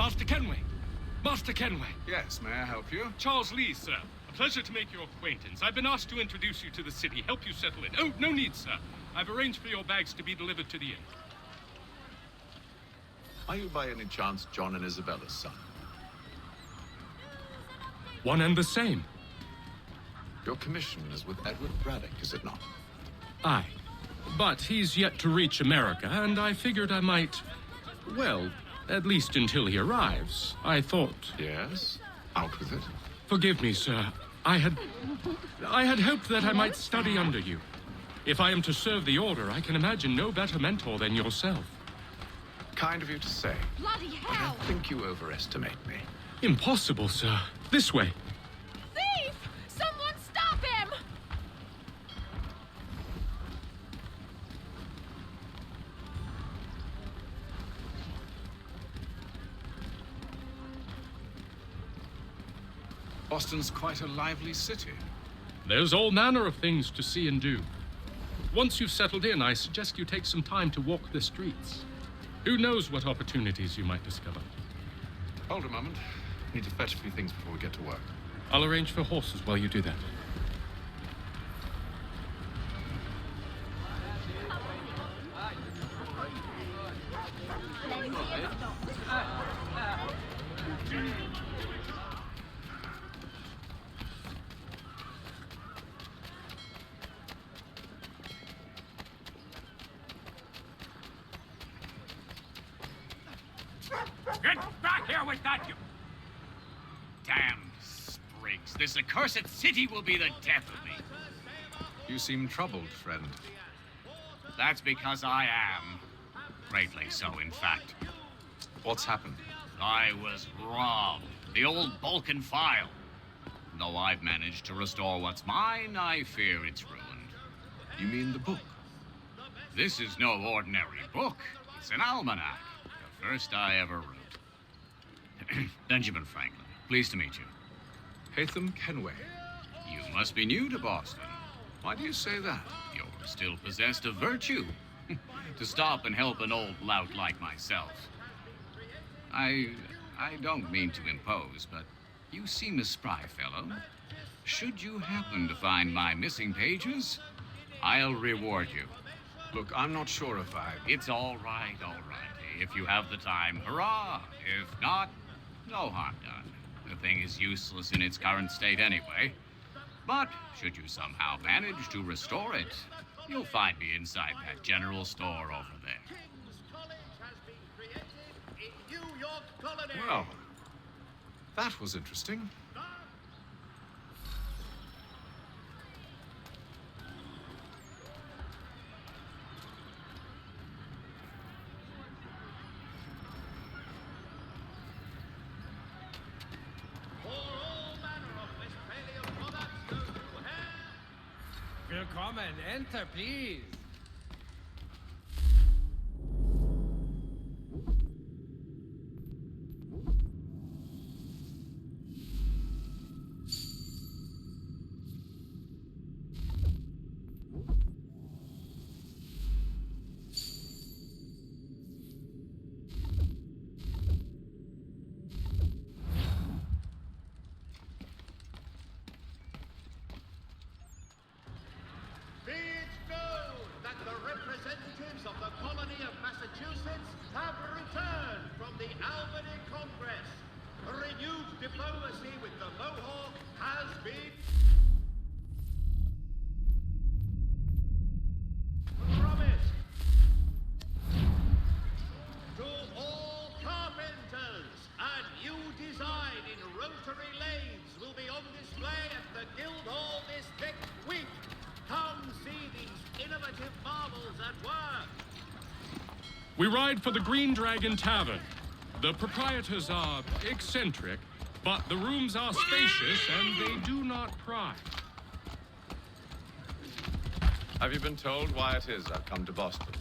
Master Kenway! Master Kenway! Yes, may I help you? Charles Lee, sir. A pleasure to make your acquaintance. I've been asked to introduce you to the city, help you settle in. Oh, no need, sir. I've arranged for your bags to be delivered to the inn. Are you by any chance John and Isabella's son? One and the same. Your commission is with Edward Braddock, is it not? Aye. But he's yet to reach America, and I figured I might... Well, at least until he arrives, I thought... Yes? Out with it. Forgive me, sir. I had hoped that I might study under you. If I am to serve the Order, I can imagine no better mentor than yourself. Kind of you to say. Bloody hell! I think you overestimate me. Impossible, sir. This way. Thief! Someone stop him! Boston's quite a lively city. There's all manner of things to see and do. Once you've settled in, I suggest you take some time to walk the streets. Who knows what opportunities you might discover. Hold a moment. Need to fetch a few things before we get to work. I'll arrange for horses while you do that. Get back here with that, you... Damn sprigs. This accursed city will be the death of me. You seem troubled, friend. That's because I am. Greatly so, in fact. What's happened? I was robbed. The old Balkan file. Though I've managed to restore what's mine, I fear it's ruined. You mean the book? This is no ordinary book. It's an almanac. The first I ever wrote. Benjamin Franklin. Pleased to meet you. Haytham Kenway. You must be new to Boston. Why do you say that? You're still possessed of virtue. To stop and help an old lout like myself. I don't mean to impose, but you seem a spry fellow. Should you happen to find my missing pages, I'll reward you. Look, I'm not sure if I... It's all right, all right. If you have the time, hurrah. If not, no harm done. The thing is useless in its current state anyway. But should you somehow manage to restore it, you'll find me inside that general store over there. Well, that was interesting. Willkommen, enter, please. Of the colony of Massachusetts have returned from the Albany Congress. A renewed diplomacy with the Mohawk has been promised. To all carpenters, a new design in rotary lathes will be on display at the Guildhall this next week. Come see these innovative marvels at work. We ride for the Green Dragon Tavern. The proprietors are eccentric, but the rooms are spacious and they do not pry. Have you been told why it is I've come to Boston?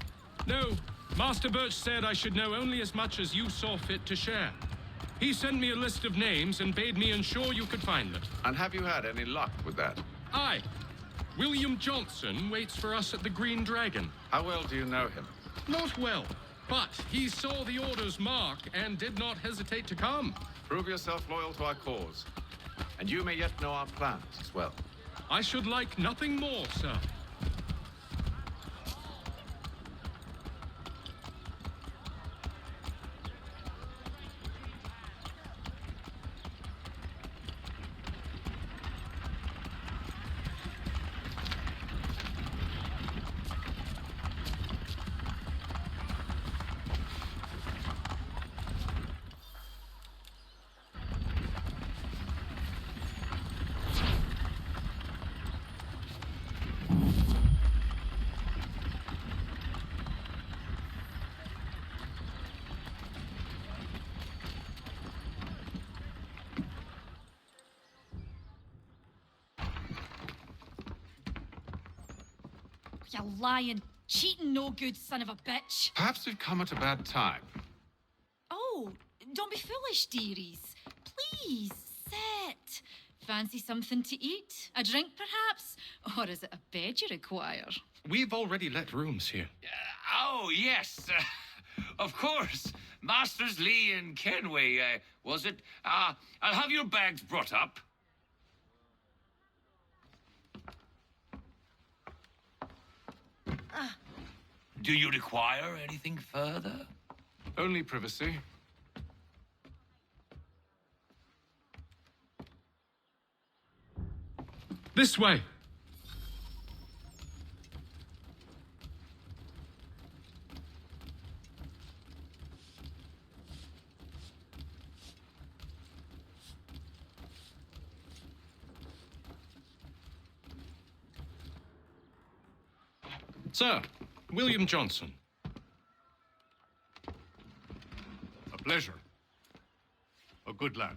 No, Master Birch said I should know only as much as you saw fit to share. He sent me a list of names and bade me ensure you could find them. And have you had any luck with that? Aye. William Johnson waits for us at the Green Dragon. How well do you know him? Not well. But he saw the order's mark and did not hesitate to come. Prove yourself loyal to our cause. And you may yet know our plans as well. I should like nothing more, sir. You lying, cheating, no good son of a bitch. Perhaps we've come at a bad time. Oh, don't be foolish, dearies. Please, sit. Fancy something to eat? A drink, perhaps? Or is it a bed you require? We've already let rooms here. Oh, yes. Of course. Masters Lee and Kenway, was it? I'll have your bags brought up. Do you require anything further? Only privacy. This way. Sir, William Johnson. A pleasure. A good lad,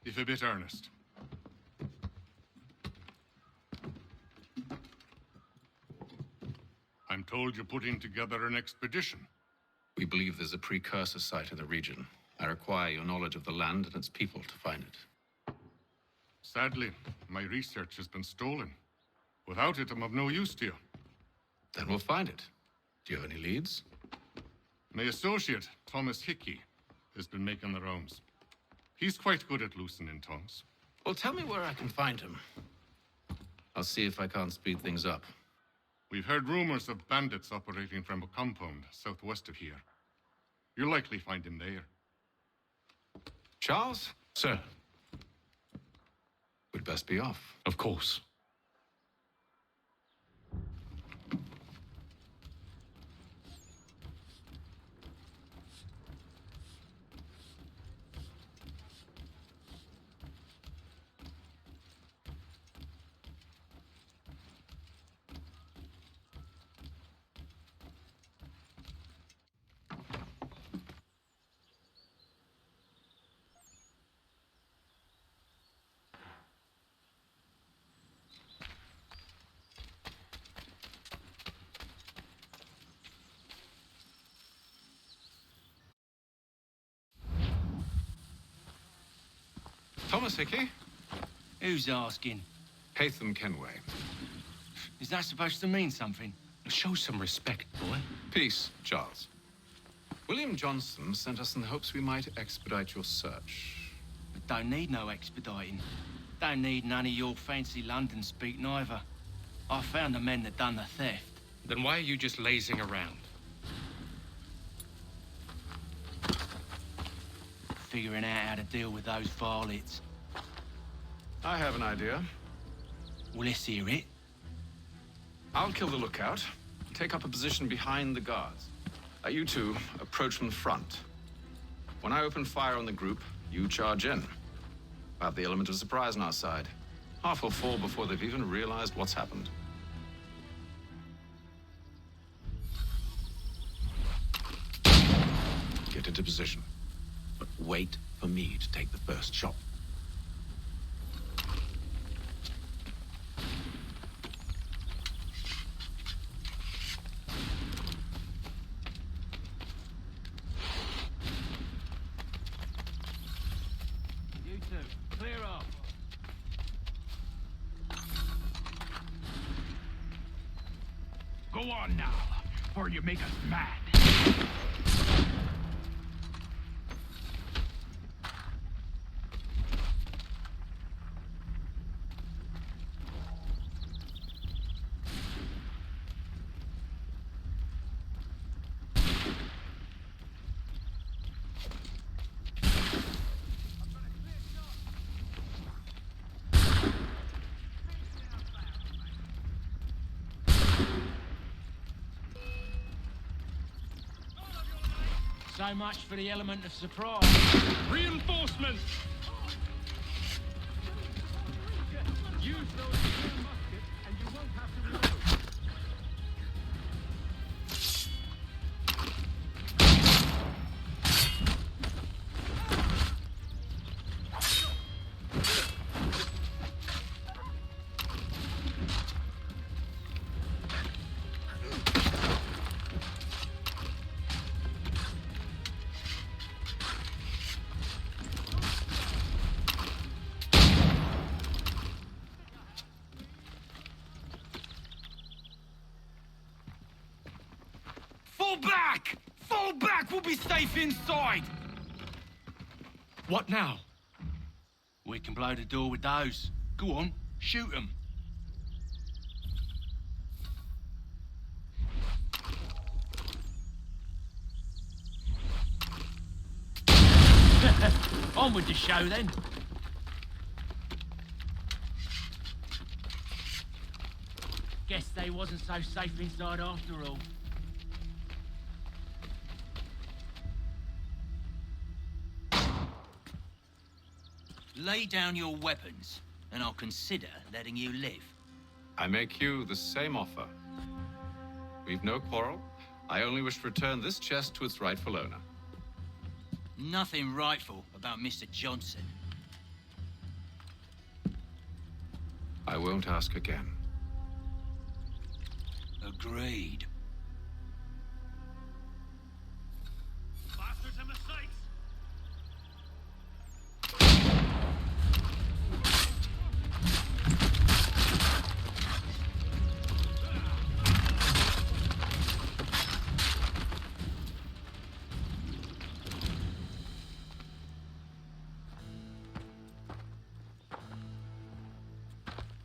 if a bit earnest. I'm told you're putting together an expedition. We believe there's a precursor site in the region. I require your knowledge of the land and its people to find it. Sadly, my research has been stolen. Without it, I'm of no use to you. Then we'll find it. Do you have any leads? My associate, Thomas Hickey, has been making the rounds. He's quite good at loosening tongues. Well, tell me where I can find him. I'll see if I can't speed things up. We've heard rumors of bandits operating from a compound southwest of here. You'll likely find him there. Charles? Sir, We'd best be off. of course. Thomas Hickey? Who's asking? Haytham Kenway. Is that supposed to mean something? Show some respect, boy. Peace, Charles. William Johnson sent us in the hopes we might expedite your search. Don't need no expediting. Don't need none of your fancy London speak neither. I found the men that done the theft. Then why are you just lazing around? Figuring out how to deal with those varlets. I have an idea. Well, let's hear it. I'll kill the lookout. Take up a position behind the guards. You two approach from the front. When I open fire on the group, you charge in. We'll have the element of surprise on our side. Half will fall before they've even realized what's happened. Get into position. But wait for me to take the first shot. You two, clear off. Go on now, or you make us mad. So much for the element of surprise. Reinforcements! Use those muskets and you won't have to reload. Fall back! Fall back! We'll be safe inside! What now? We can blow the door with those. Go on, shoot them. On with the show then. Guess they wasn't so safe inside after all. Lay down your weapons, and I'll consider letting you live. I make you the same offer. We've no quarrel. I only wish to return this chest to its rightful owner. Nothing rightful about Mr. Johnson. I won't ask again. Agreed. Bastards in the sights!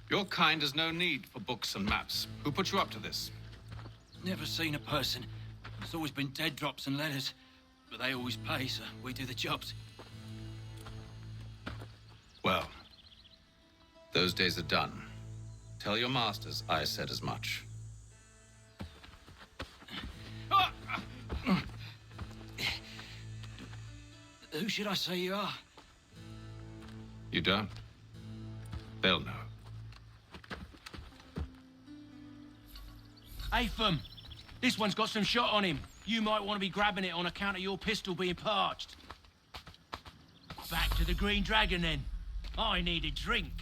Your kind has no need for books and maps. Who put you up to this? Never seen a person. There's always been dead drops and letters. But they always pay, so we do the jobs. Well, those days are done. Tell your masters I said as much. Who should I say you are? You don't? They'll know. Haytham, this one's got some shot on him. You might want to be grabbing it on account of your pistol being parched. Back to the Green Dragon, then. I need a drink.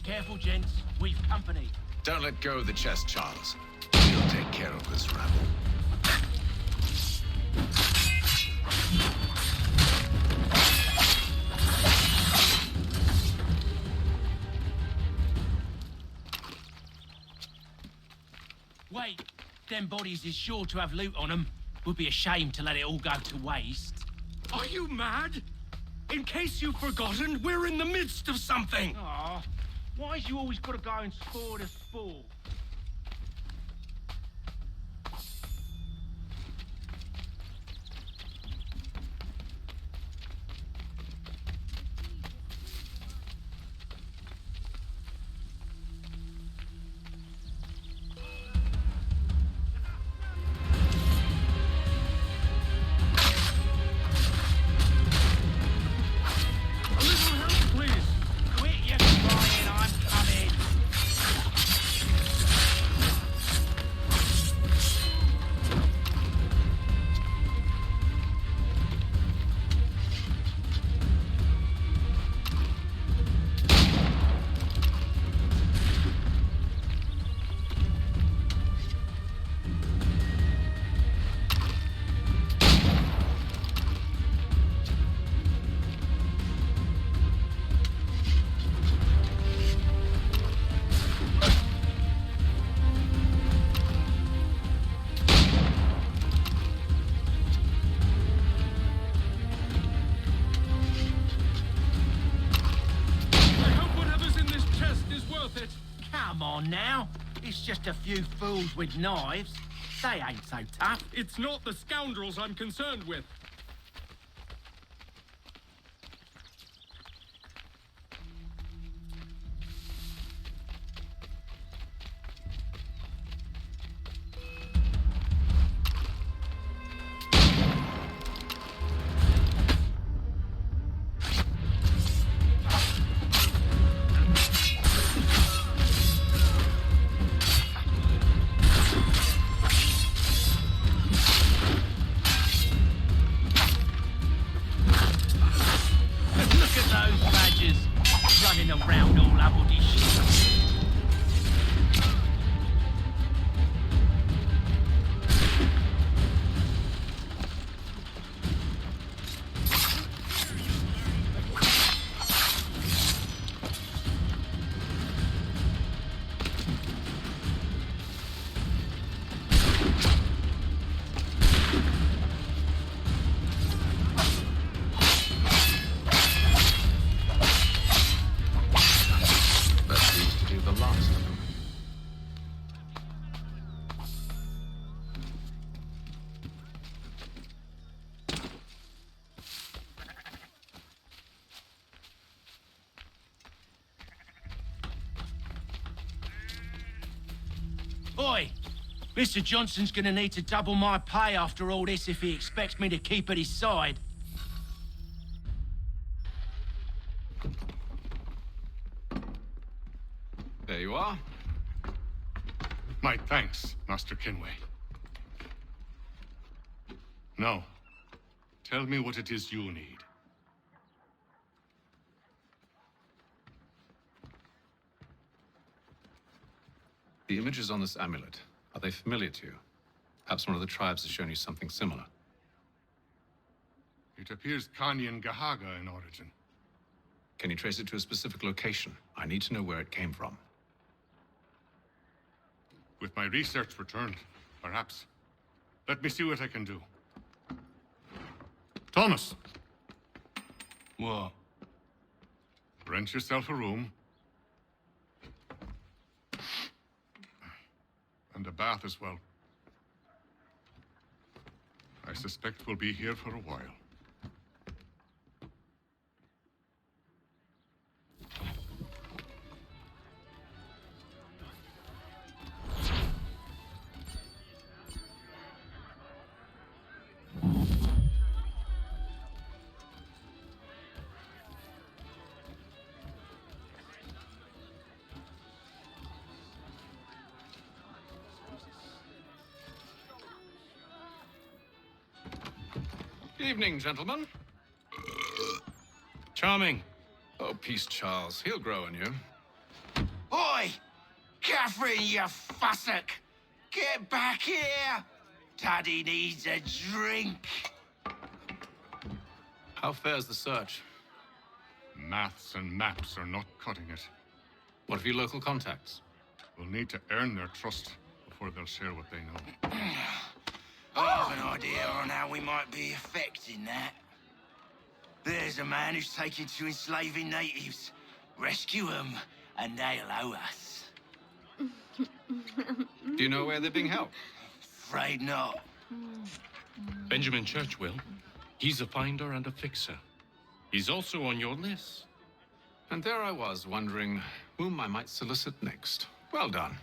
Careful, gents. We've company. Don't let go of the chest, Charles. We'll take care of this rabble. Wait, them bodies is sure to have loot on them. Would be a shame to let it all go to waste. Are you mad? In case you've forgotten, we're in the midst of something! Aw, why's you always gotta go and spoil the sport? on now. It's just a few fools with knives. They ain't so tough. It's not the scoundrels I'm concerned with. Around all upwardy shit. Oi! Mr. Johnson's gonna need to double my pay after all this if he expects me to keep at his side. There you are. My thanks, Master Kenway. Now, tell me what it is you need. The images on this amulet, are they familiar to you? Perhaps one of the tribes has shown you something similar. It appears Kanyan Gahaga in origin. Can you trace it to a specific location? I need to know where it came from. With my research returned, perhaps. Let me see what I can do. Thomas! What? Rent yourself a room. And a bath as well. I suspect we'll be here for a while. Evening, gentlemen. Charming. Oh, peace, Charles. He'll grow on you. Oi! Catherine, you fussock! Get back here! Daddy needs a drink! How fares the search? Maths and maps are not cutting it. What of your local contacts? We'll need to earn their trust before they'll share what they know. I have an idea on how we might be affecting that. There's a man who's taken to enslaving natives. Rescue them, and they'll owe us. Do you know where they're being held? Afraid not. Benjamin Churchwill. He's a finder and a fixer. He's also on your list. And there I was, wondering whom I might solicit next. Well done.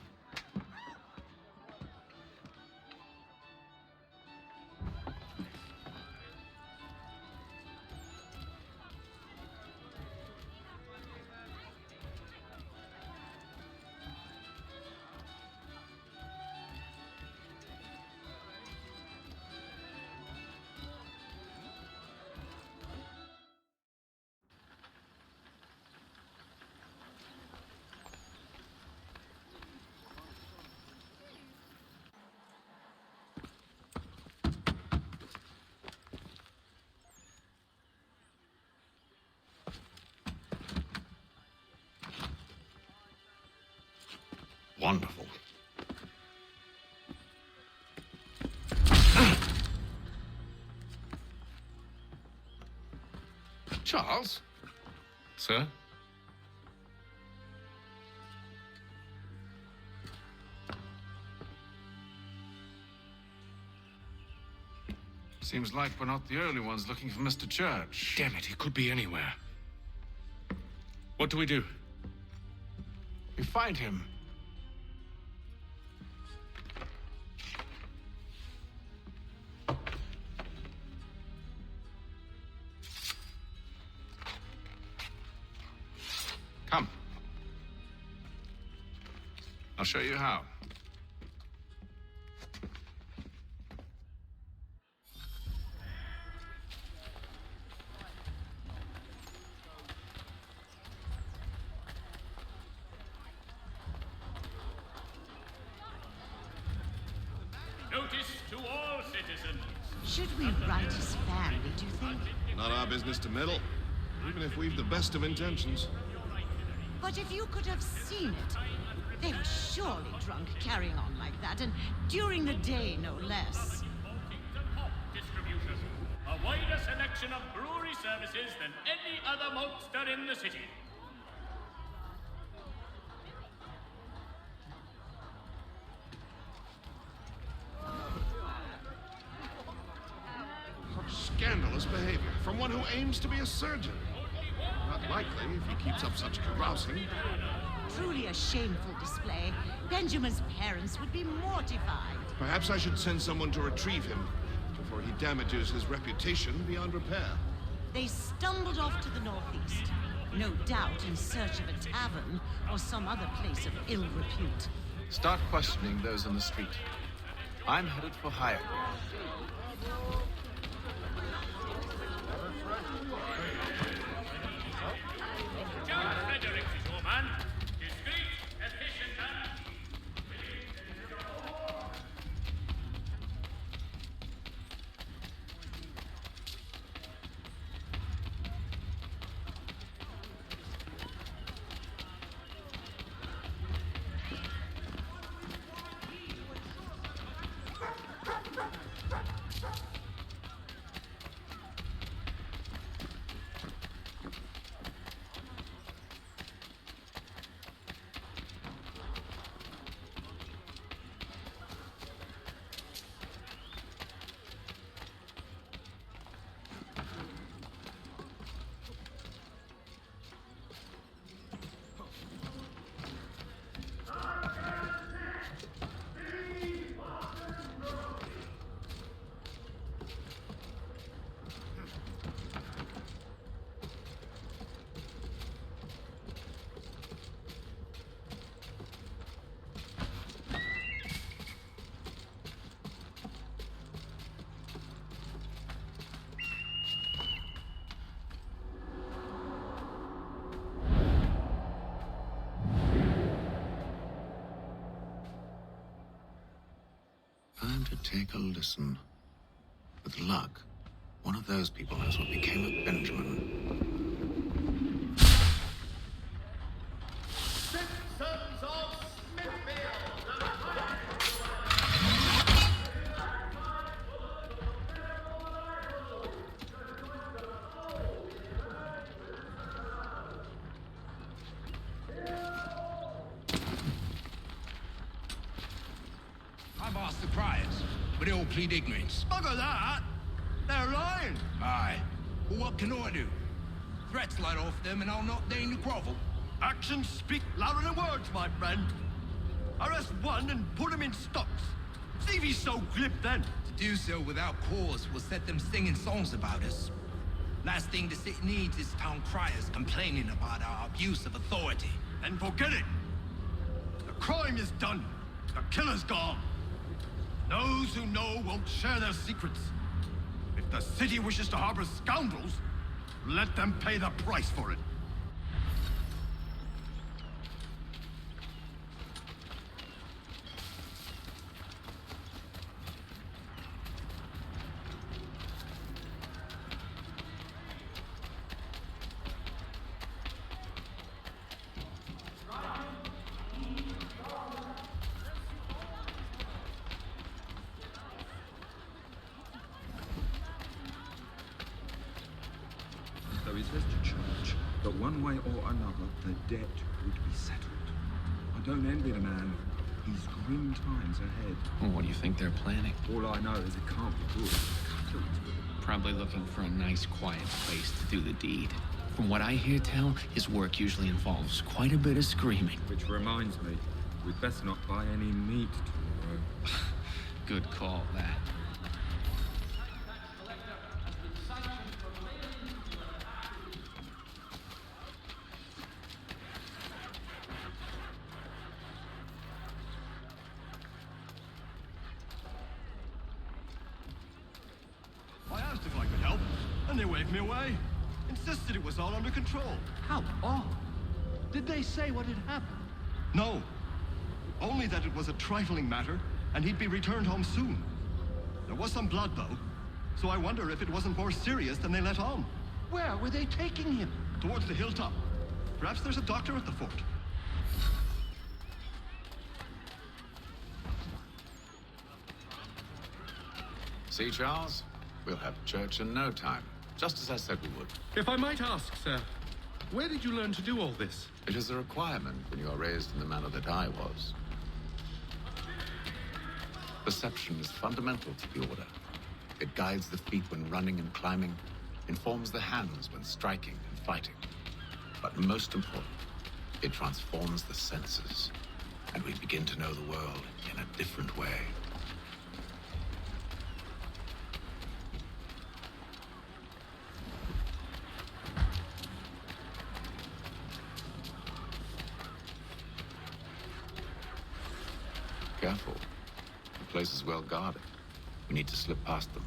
Wonderful. Charles? Sir? Seems like we're not the only ones looking for Mr. Church. Damn it, he could be anywhere. What do we do? We find him. Come. I'll show you how. Notice to all citizens. Should we write his family, do you think? Not our business to meddle, even if we've the best of intentions. But if you could have seen it, they were surely drunk carrying on like that, and during the day, no less. Distribution. A wider selection of brewery services than any other maltster in the city. Scandalous behavior from one who aims to be a surgeon. Not likely if he keeps up such carousing. Truly a shameful display. Benjamin's parents would be mortified. Perhaps I should send someone to retrieve him before he damages his reputation beyond repair. They stumbled off to the northeast, no doubt in search of a tavern or some other place of ill repute. Start questioning those on the street. I'm headed for Haytham. John Fredericks is your man. Discreet, efficient, and... Time to take a listen. With luck, one of those people knows what became of Benjamin. Citizens of Smithfield, I've asked the criers, but they all plead ignorance. Bugger that! They're lying! Aye. Well, what can I do? Threats light off them and I'll not deign to grovel. Actions speak louder than words, my friend. Arrest one and put him in stocks. See if he's so glib then. To do so without cause will set them singing songs about us. Last thing the city needs is town criers complaining about our abuse of authority. Then forget it. The crime is done. The killer's gone. Those who know won't share their secrets. If the city wishes to harbor scoundrels, let them pay the price for it. Though he says to church that one way or another the debt would be settled. I don't envy the man. He's grim times ahead. Well, what do you think they're planning? All I know is it can't be good. killed two of them. Probably looking for a nice, quiet place to do the deed. From what I hear tell, his work usually involves quite a bit of screaming. Which reminds me, we'd best not buy any meat tomorrow. Good call, that. I asked if I could help, and they waved me away. Insisted it was all under control. How odd. Did they say what had happened? No. Only that it was a trifling matter, and he'd be returned home soon. There was some blood, though, so I wonder if it wasn't more serious than they let on. Where were they taking him? Towards the hilltop. Perhaps there's a doctor at the fort. See, Charles? We'll have church in no time, just as I said we would. If I might ask, sir, where did you learn to do all this? It is a requirement when you are raised in the manner that I was. Perception is fundamental to the order. It guides the feet when running and climbing, informs the hands when striking and fighting. But most important, it transforms the senses, and we begin to know the world in a different way. Careful. The place is well guarded. We need to slip past them.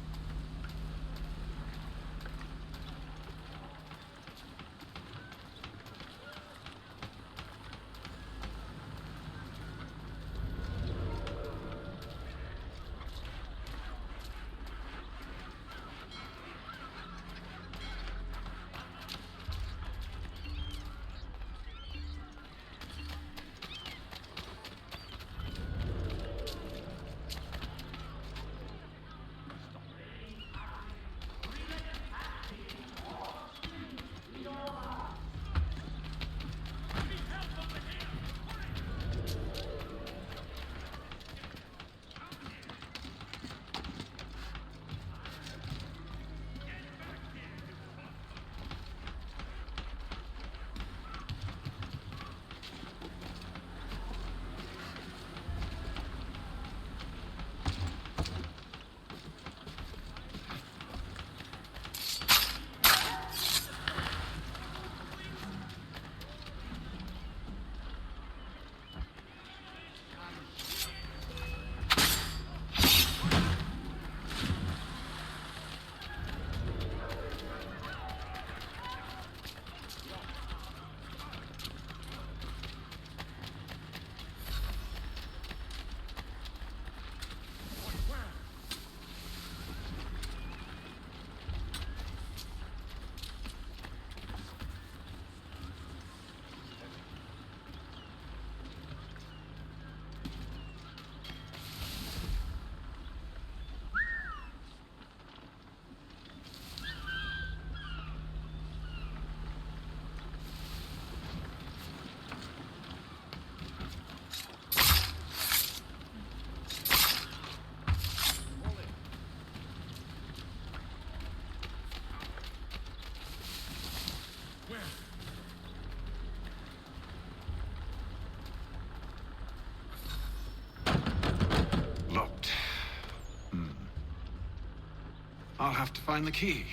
I'll have to find the key.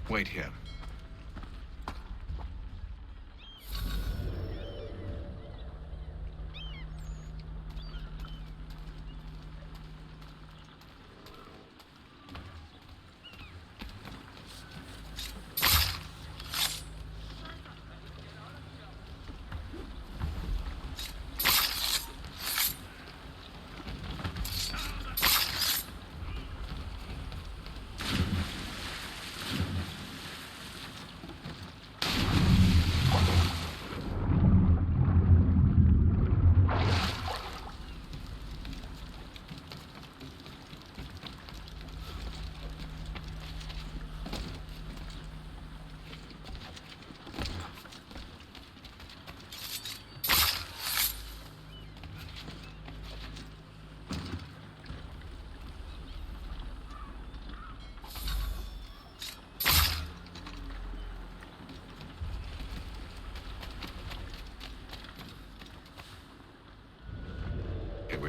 Wait here.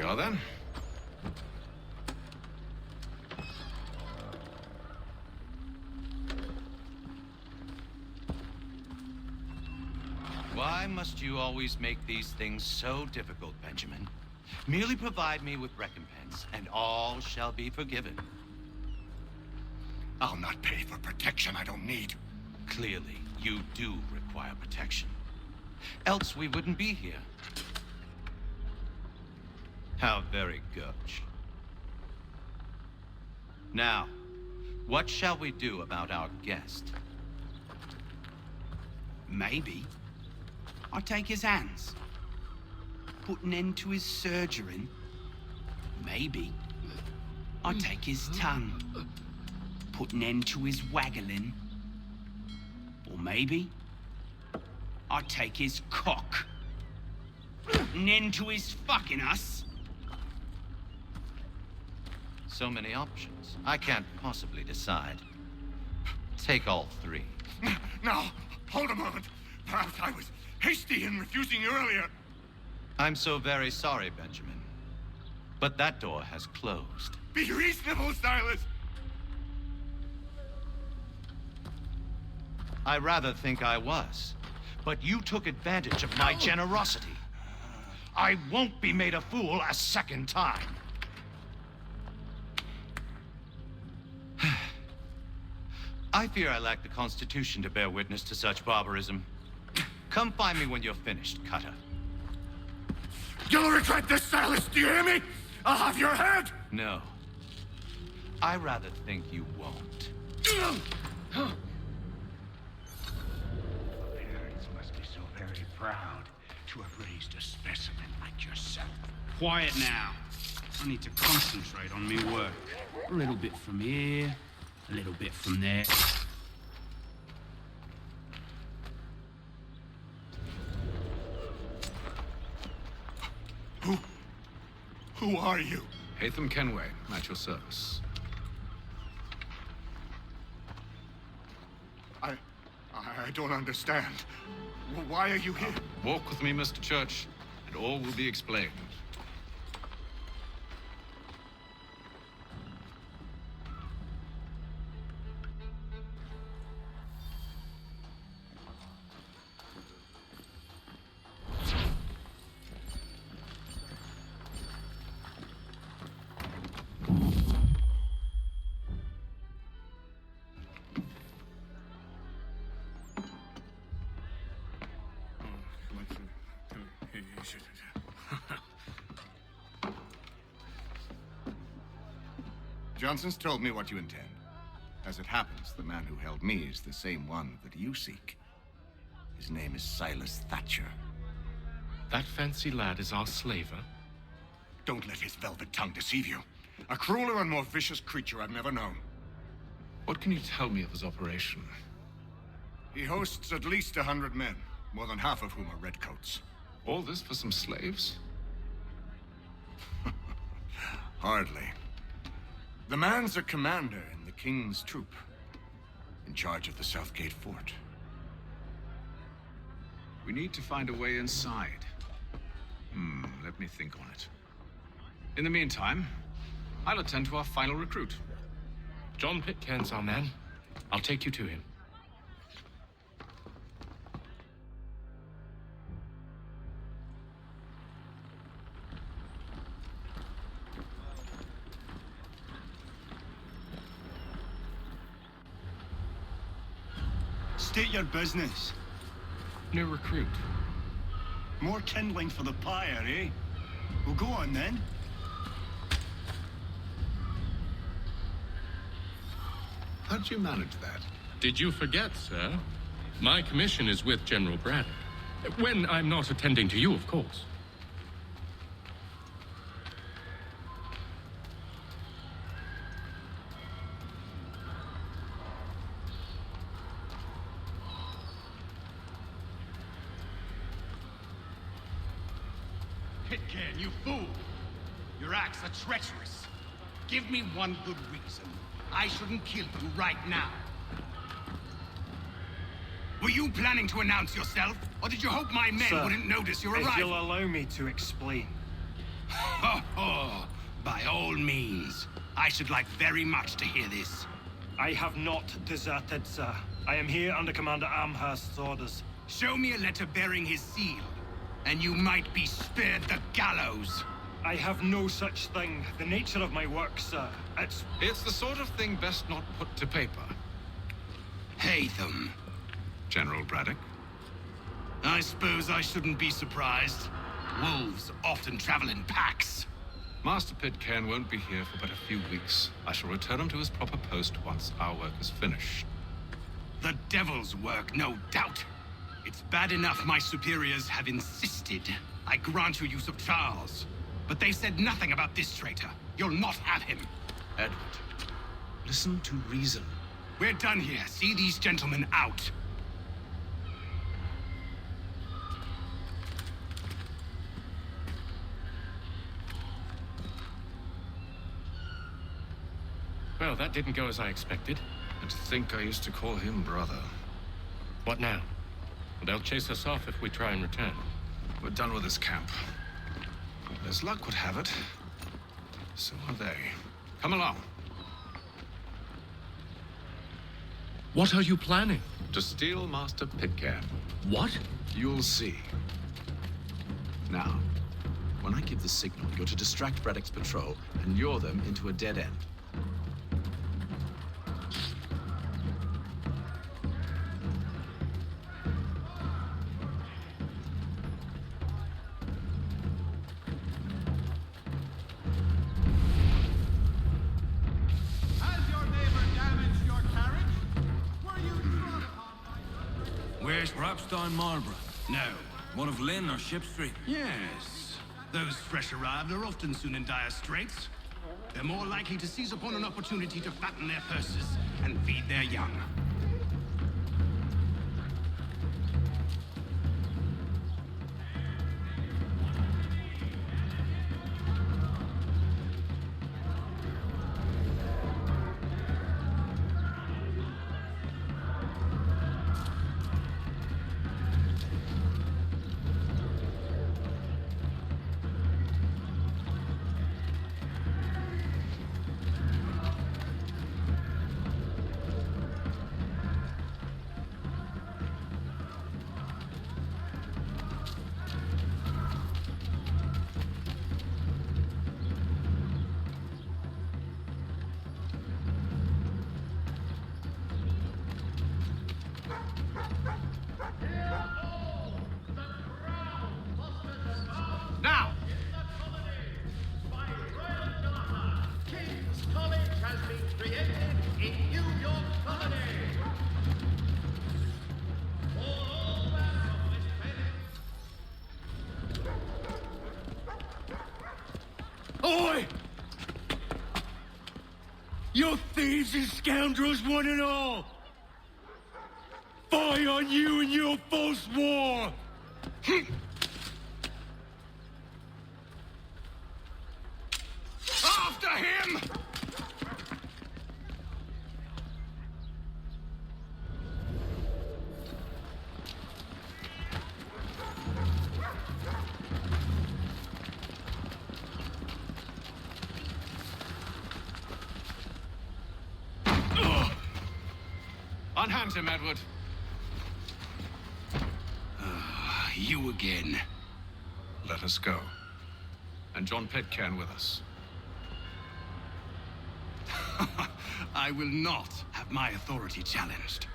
are, then. Why must you always make these things so difficult, Benjamin? Merely provide me with recompense, and all shall be forgiven. I'll not pay for protection I don't need. Clearly, you do require protection. Else we wouldn't be here. How very gauche. Now, what shall we do about our guest? Maybe I'll take his hands. Put an end to his surgering. Maybe I'll take his tongue. Put an end to his waggling. Or maybe I'll take his cock. Put an end to his fucking us. So many options. I can't possibly decide. Take all three. Now, hold a moment. Perhaps I was hasty in refusing you earlier. I'm so very sorry, Benjamin. But that door has closed. Be reasonable, Silas. I rather think I was. But you took advantage of my generosity. I won't be made a fool a second time. I fear I lack the constitution to bear witness to such barbarism. Come find me when you're finished, Cutter. You'll regret this, Silas. Do you hear me? I'll have your head. No. I rather think you won't. Parents must be so very proud to have raised a specimen like yourself. Quiet now. I need to concentrate on me work. A little bit from here, a little bit from there. Who are you? Haytham Kenway, at your service. I don't understand. Why are you here? Walk with me, Mr. Church, and all will be explained. Johnson's told me what you intend. As it happens, the man who held me is the same one that you seek. His name is Silas Thatcher. That fancy lad is our slaver? Don't let his velvet tongue deceive you. A crueler and more vicious creature I've never known. What can you tell me of his operation? He hosts at least 100 men, more than half of whom are redcoats. All this for some slaves? Hardly. The man's a commander in the King's troop, in charge of the Southgate Fort. We need to find a way inside. Let me think on it. In the meantime, I'll attend to our final recruit. John Pitcairn's our man. I'll take you to him. State your business. New recruit. More kindling for the pyre, eh? Well, go on then. How'd you manage that? Did you forget, sir? My commission is with General Braddock. When I'm not attending to you, of course. Pitcairn, you fool! Your acts are treacherous. Give me one good reason I shouldn't kill you right now. Were you planning to announce yourself? Or did you hope my men Sir, wouldn't notice your if arrival? you'll allow me to explain. Ho ho! By all means. I should like very much to hear this. I have not deserted, sir. I am here under Commander Amherst's orders. Show me a letter bearing his seal, and you might be spared the gallows. I have no such thing. The nature of my work, sir. It's the sort of thing best not put to paper. Haytham. General Braddock? I suppose I shouldn't be surprised. Wolves often travel in packs. Master Pitcairn won't be here for but a few weeks. I shall return him to his proper post once our work is finished. The devil's work, no doubt. It's bad enough my superiors have insisted I grant you use of Charles. But they said nothing about this traitor. You'll not have him. Edward, listen to reason. We're done here. See these gentlemen out. Well, that didn't go as I expected. And to think I used to call him brother. What now? They'll chase us off if we try and return. We're done with this camp. As luck would have it, so are they. Come along. What are you planning? To steal Master Pitcairn. What? You'll see. Now, when I give the signal, you're to distract Braddock's patrol and lure them into a dead end. Where's Rockstone Marlborough? No. One of Lynn or Ship Street? Yes. Those fresh arrived are often soon in dire straits. They're more likely to seize upon an opportunity to fatten their purses and feed their young. Now! King's College has been created in New York Colony. For all that of West Bennet. Oi! You thieves and scoundrels, one and all! Fie on you and your false war! After him! Unhand him, Edward. You again. Let us go. And John Pitcairn with us. I will not have my authority challenged.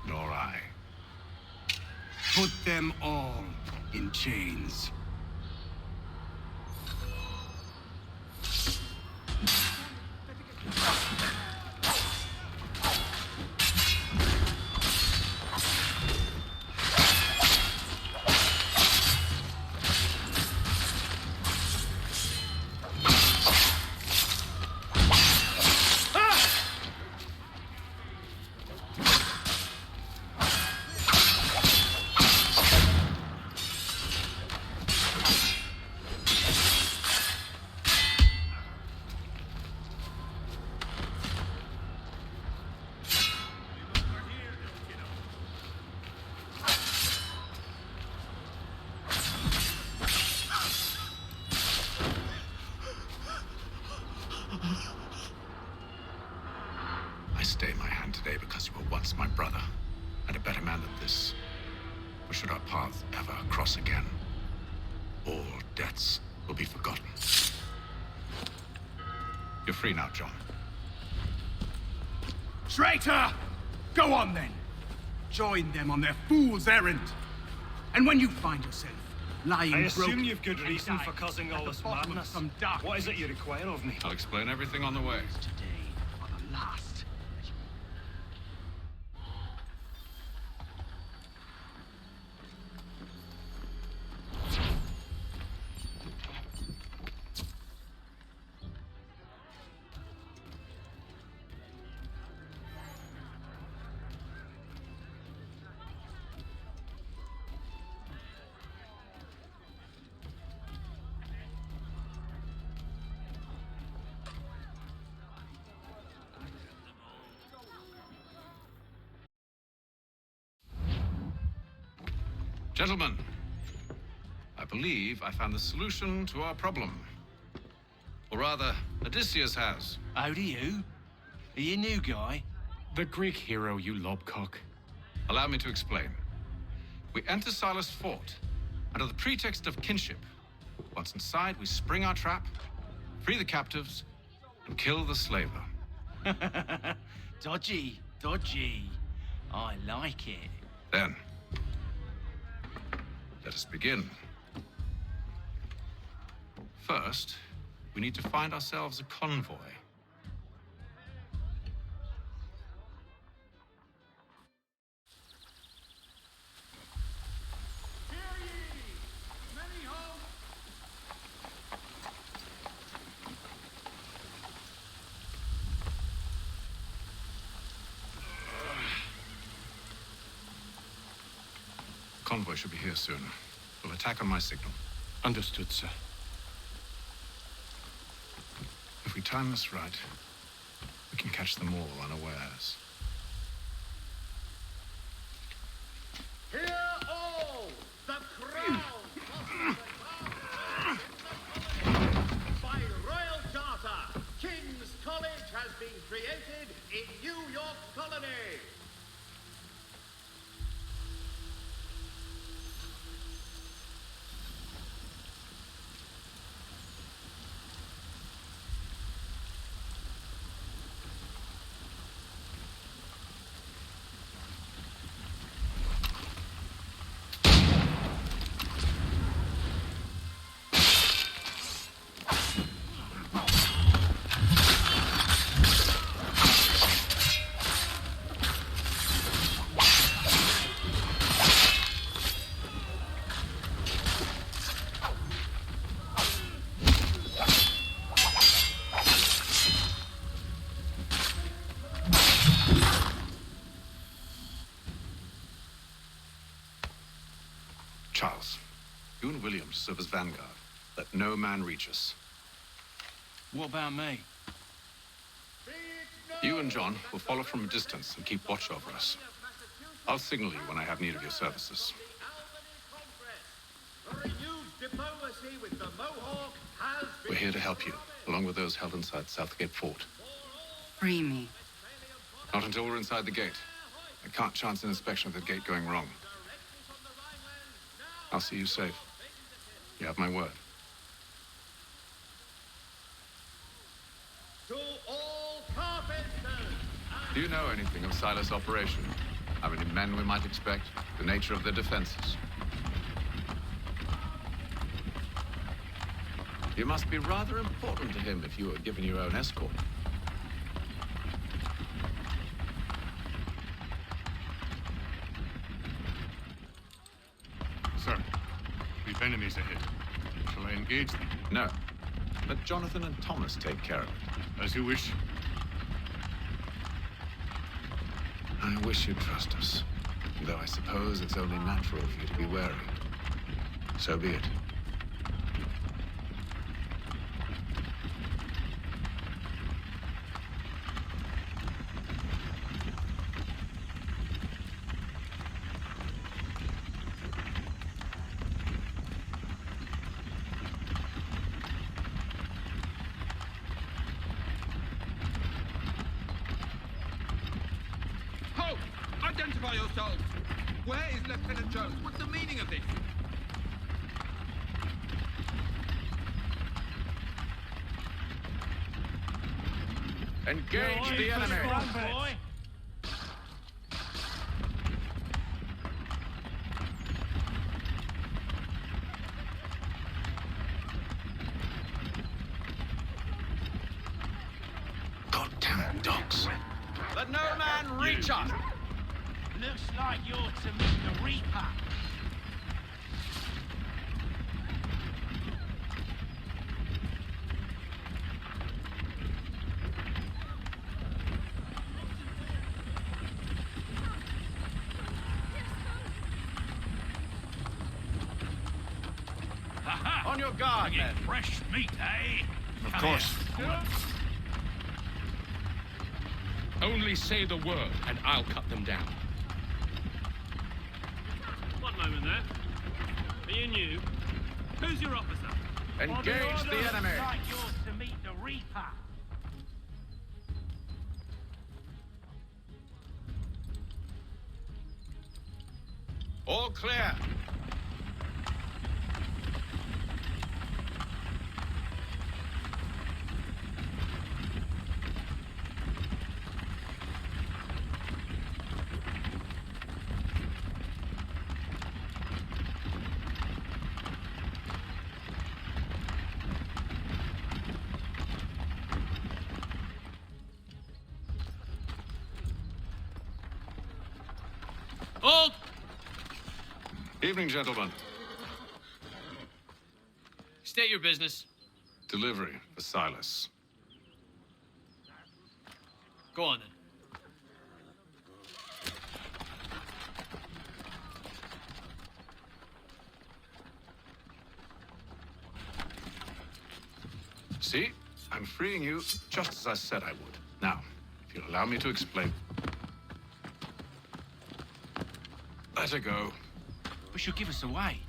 Nor I. Put them all in chains. should our paths ever cross again, all debts will be forgotten. You're free now, John. Traitor! Go on then. Join them on their fool's errand. And when you find yourself lying I assume broken you've good and reason dying for causing all at the this bottom of madness. some dark What is it pit, you require of me? I'll explain everything on the way. today are the last. Gentlemen, I believe I found the solution to our problem. Or rather, Odysseus has. How do you? Are you a new guy? The Greek hero, you lobcock. Allow me to explain. We enter Silas' fort under the pretext of kinship. Once inside, we spring our trap, free the captives, and kill the slaver. Dodgy, dodgy. I like it. Then, let us begin. First, we need to find ourselves a convoy. Convoy should be here soon. We'll attack on my signal. Understood, sir. If we time this right, we can catch them all unawares. Hear all! The crown by royal charter, King's College has been created in New York Colony. Charles, you and William serve as vanguard. Let no man reach us. What about me? You and John will follow from a distance and keep watch over us. I'll signal you when I have need of your services. Renewed diplomacy with the Mohawk has been... We're here to help you, along with those held inside Southgate Fort. Free me. Not until we're inside the gate. I can't chance an inspection of the gate going wrong. I'll see you safe. You have my word. To all carpenters! Do you know anything of Silas' operation? How many men we might expect? The nature of their defenses? You must be rather important to him if you were given your own escort. Sir, we've enemies ahead. Shall I engage them? No. Let Jonathan and Thomas take care of it. As you wish. I wish you'd trust us. Though I suppose it's only natural for you to be wary. So be it. Identify yourselves! Where is Lieutenant Jones? What's the meaning of this? Engage the enemy. Goddamn dogs. Let no man reach us. Looks like you're to meet the Reaper. On your guard, men. Fresh meat, eh? Of course. Only say the word, and I'll cut them down. One moment there. Are you new? Who's your officer? Engage the enemy. Looks like you're to meet the Reaper. All clear. Hold! Evening, gentlemen. State your business. Delivery for Silas. Go on then. See? I'm freeing you just as I said I would. Now, if you'll allow me to explain. Let her go. But she'll give us away.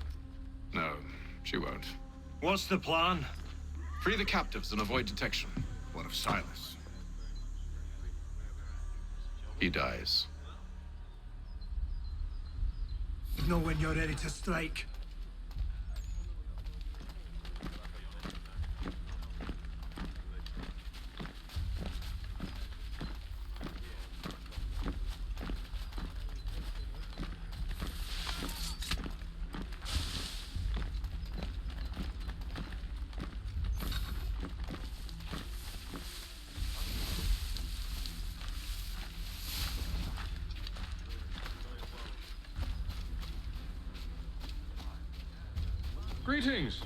No, she won't. What's the plan? Free the captives and avoid detection. What of Silas? He dies. Know when you're ready to strike. Greetings.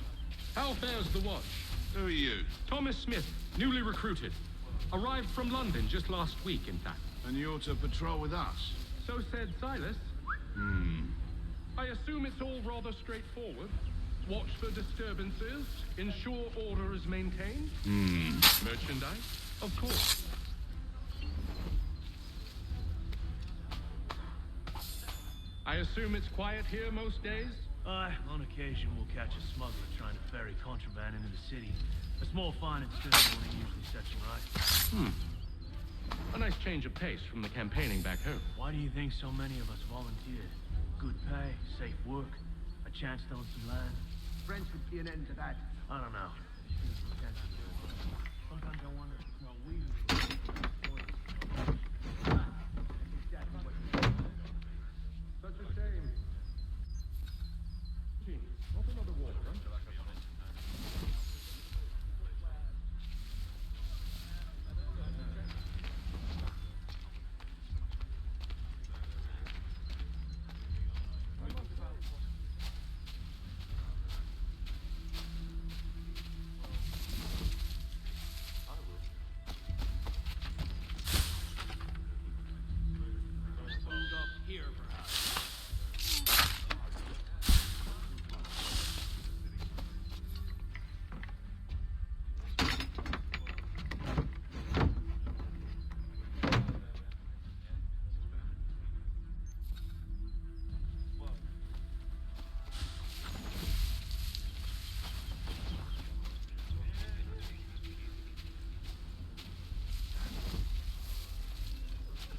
How fares the watch? Who are you? Thomas Smith, newly recruited. Arrived from London just last week, in fact. And you're to patrol with us? So said Silas. I assume it's all rather straightforward. Watch for disturbances, ensure order is maintained. Merchandise? Of course. I assume it's quiet here most days? Aye, on occasion we'll catch a smuggler trying to ferry contraband into the city. A small fine and stern warning usually sets him right. A nice change of pace from the campaigning back home. Why do you think so many of us volunteered? Good pay, safe work, a chance to own some land. French would be an end to that. I don't know. Sometimes I wonder, Such a shame. Gee, not another waterfront.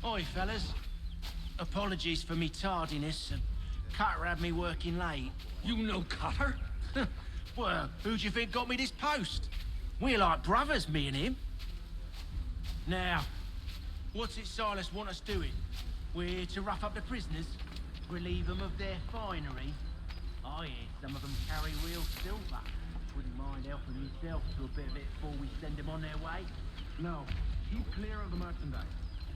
Oi, fellas. Apologies for me tardiness. Cutter had me working late. You know Cutter? Well, who do you think got me this post? We're like brothers, me and him. Now, what's it Silas want us doing? We're here to rough up the prisoners, relieve them of their finery. I hear some of them carry real silver. Wouldn't mind helping yourself to a bit of it before we send them on their way. No, keep clear of the merchandise.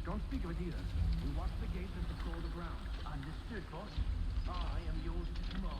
Don't speak of it either. We watch the gates and patrol the ground. Understood, boss. I am yours to command.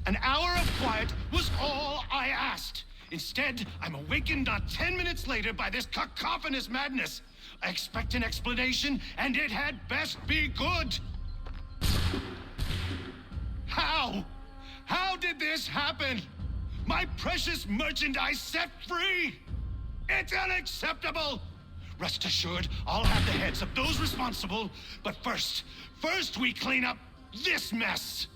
An hour of quiet was all I asked. Instead, I'm awakened not 10 minutes later by this cacophonous madness. I expect an explanation, and it had best be good. How? How did this happen? My precious merchandise set free? It's unacceptable! Rest assured, I'll have the heads of those responsible, but first we clean up this mess!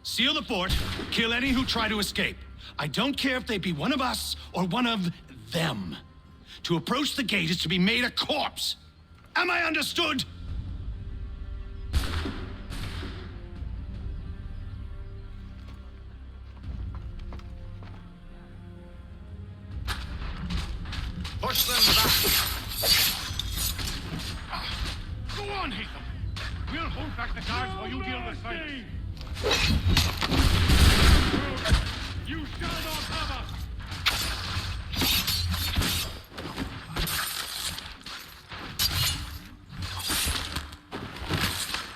Seal the fort, kill any who try to escape. I don't care if they be one of us or one of them. To approach the gate is to be made a corpse. Am I understood? Push them back. Go on, Haytham. We'll hold back the guards while you deal with Silas. You shall not have us!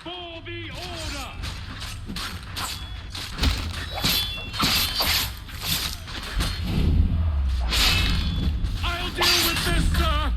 For the order! I'll deal with this, sir!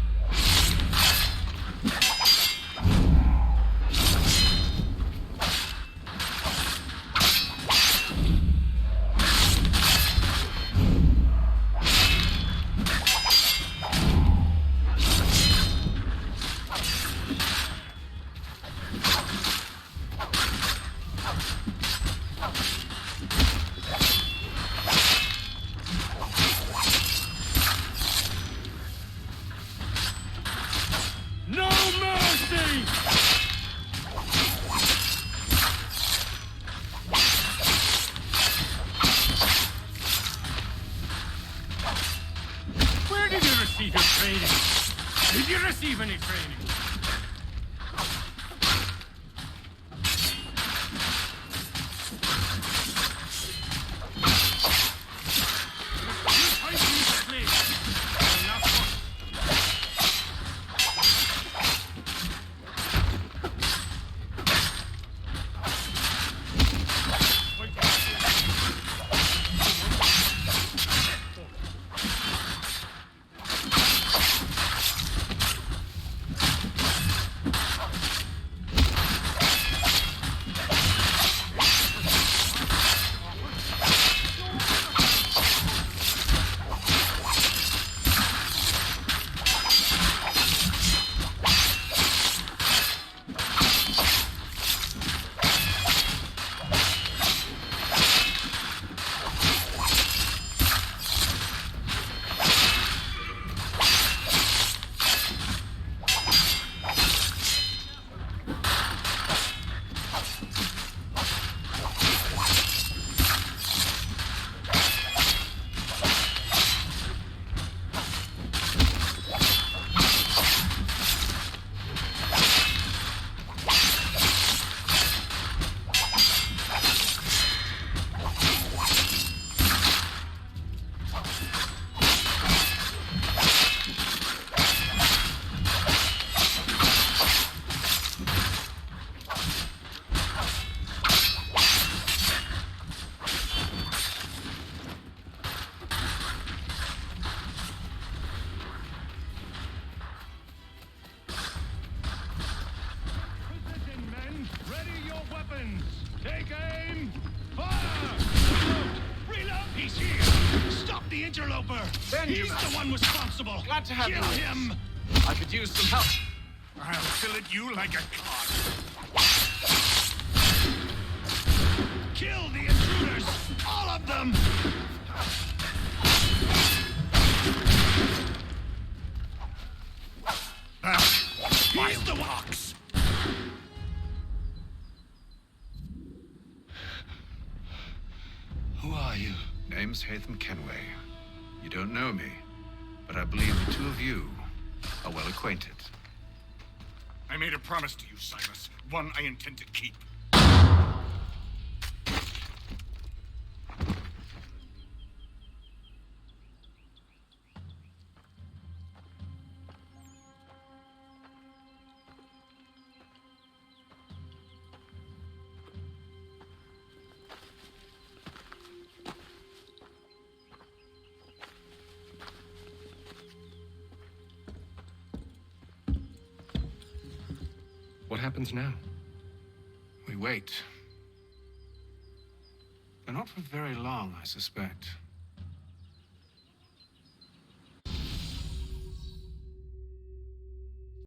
Did you receive any training? the interloper! Benjamin. He's the one responsible! Glad to have Kill you. him! I could use some help. I'll fill at you like a cod. Kill the intruders! All of them! He's the box! Who are you? Name's Haytham Kenway. You don't know me, but I believe the two of you are well acquainted. I made a promise to you, Silas. One I intend to keep. What happens now? We wait. But not for very long, I suspect.